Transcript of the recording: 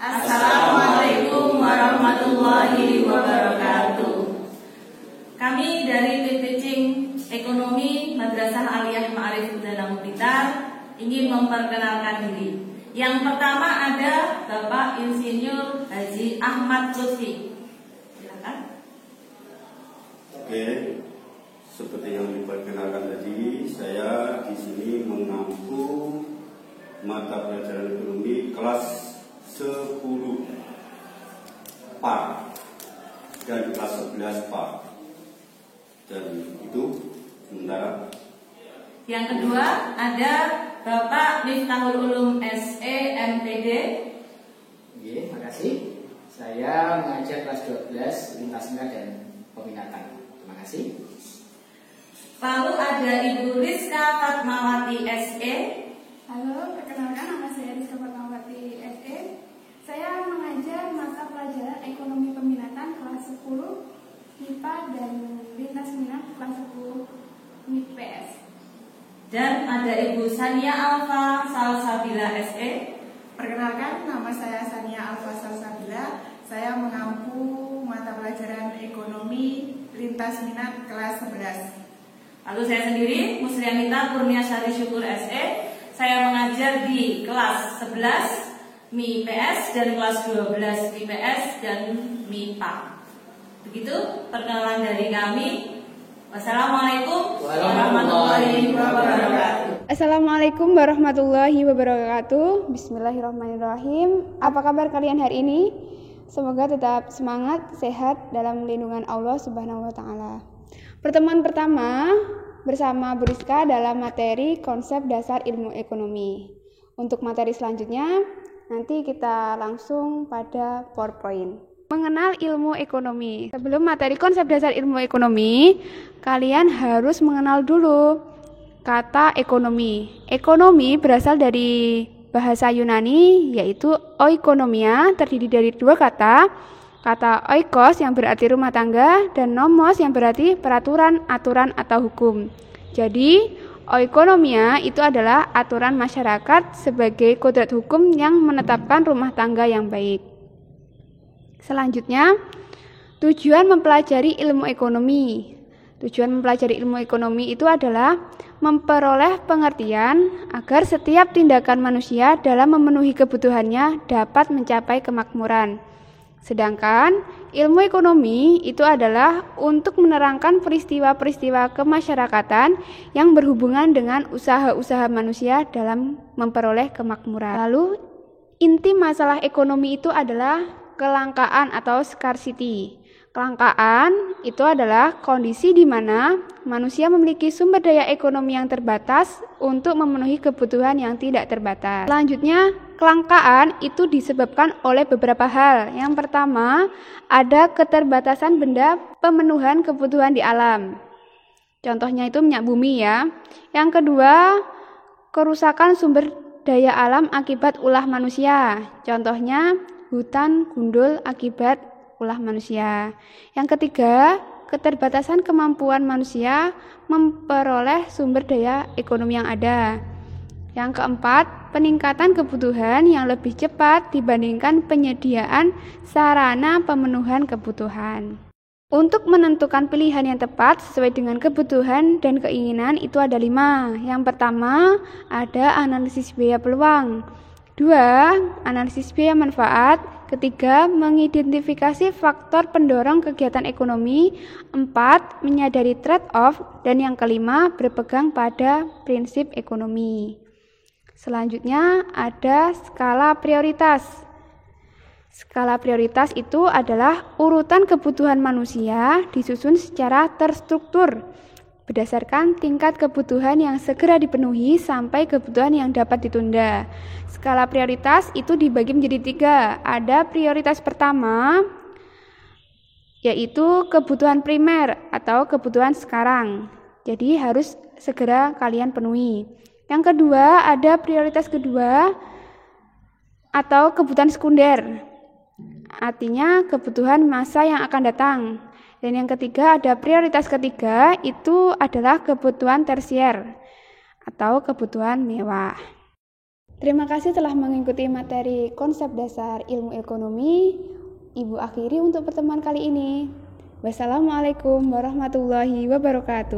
Assalamualaikum warahmatullahi wabarakatuh. Kami dari tim teaching ekonomi Madrasah Aliyah Ma'arif Dalam Blitar ingin memperkenalkan diri. Yang pertama ada Bapak Insinyur Haji Ahmad Lutfi. Silakan. Oke, seperti yang diperkenalkan tadi, saya di sini mengampu mata pelajaran ekonomi kelas 10 PAR dan kelas 11 PAR. Dan itu sementara. Yang kedua ada Bapak Miftahul Ulum SE MPD. Oke, makasih. Saya mengajar kelas 12 lintas minat dan peminatan. Terima kasih. Lalu ada Ibu Rizka Fatmawati SE. Halo, perkenalkan nama saya Rizka Fatmawati SE. Saya mengajar mata pelajaran ekonomi peminatan kelas 10 MIPA dan lintas minat kelas 10 MIPS. Dan ada Ibu Sania Alfa Salsabila SE. Perkenalkan, nama saya Sania Alfa Salsabila. Saya mengampu mata pelajaran ekonomi lintas minat kelas 11. Lalu saya sendiri Musrianita Kurniasari Syukur SE. Saya mengajar di kelas 11 MIPS dan kelas 12 MIPS dan MIPA. Begitu perkenalan dari kami. Wassalamualaikum warahmatullahi wabarakatuh. Assalamualaikum warahmatullahi wabarakatuh. Bismillahirrahmanirrahim. Apa kabar kalian hari ini? Semoga tetap semangat, sehat dalam lindungan Allah Subhanahu wa taala. Pertemuan pertama bersama Bu Rizka dalam materi konsep dasar ilmu ekonomi. Untuk materi selanjutnya nanti kita langsung pada PowerPoint. Mengenal ilmu ekonomi. Sebelum materi konsep dasar ilmu ekonomi, kalian harus mengenal dulu kata ekonomi. Ekonomi berasal dari bahasa Yunani yaitu oikonomia, terdiri dari dua kata. Kata oikos yang berarti rumah tangga dan nomos yang berarti peraturan, aturan atau hukum. Jadi, oikonomia itu adalah aturan masyarakat sebagai kodrat hukum yang menetapkan rumah tangga yang baik. Selanjutnya, tujuan mempelajari ilmu ekonomi. Tujuan mempelajari ilmu ekonomi itu adalah memperoleh pengertian agar setiap tindakan manusia dalam memenuhi kebutuhannya dapat mencapai kemakmuran. Sedangkan ilmu ekonomi itu adalah untuk menerangkan peristiwa-peristiwa kemasyarakatan yang berhubungan dengan usaha-usaha manusia dalam memperoleh kemakmuran. Lalu, inti masalah ekonomi itu adalah kelangkaan atau scarcity. Kelangkaan itu adalah kondisi di mana manusia memiliki sumber daya ekonomi yang terbatas untuk memenuhi kebutuhan yang tidak terbatas. Selanjutnya, kelangkaan itu disebabkan oleh beberapa hal. Yang pertama, ada keterbatasan benda pemenuhan kebutuhan di alam. Contohnya itu minyak bumi ya. Yang kedua, kerusakan sumber daya alam akibat ulah manusia. Contohnya hutan gundul akibat ulah manusia. Yang ketiga, keterbatasan kemampuan manusia memperoleh sumber daya ekonomi yang ada. Yang keempat, peningkatan kebutuhan yang lebih cepat dibandingkan penyediaan sarana pemenuhan kebutuhan. Untuk menentukan pilihan yang tepat sesuai dengan kebutuhan dan keinginan itu ada 5. Yang pertama, ada analisis biaya peluang. 2. Analisis biaya manfaat. 3. Mengidentifikasi faktor pendorong kegiatan ekonomi. 4. Menyadari trade-off. Dan yang kelima, berpegang pada prinsip ekonomi. Selanjutnya ada skala prioritas. Skala prioritas itu adalah urutan kebutuhan manusia disusun secara terstruktur berdasarkan tingkat kebutuhan yang segera dipenuhi sampai kebutuhan yang dapat ditunda. Skala prioritas itu dibagi menjadi 3. Ada prioritas pertama, yaitu kebutuhan primer atau kebutuhan sekarang. Jadi harus segera kalian penuhi. Yang kedua, ada prioritas kedua atau kebutuhan sekunder. Artinya kebutuhan masa yang akan datang. Dan yang ketiga, ada prioritas ketiga, itu adalah kebutuhan tersier atau kebutuhan mewah. Terima kasih telah mengikuti materi konsep dasar ilmu ekonomi. Ibu akhiri untuk pertemuan kali ini. Wassalamualaikum warahmatullahi wabarakatuh.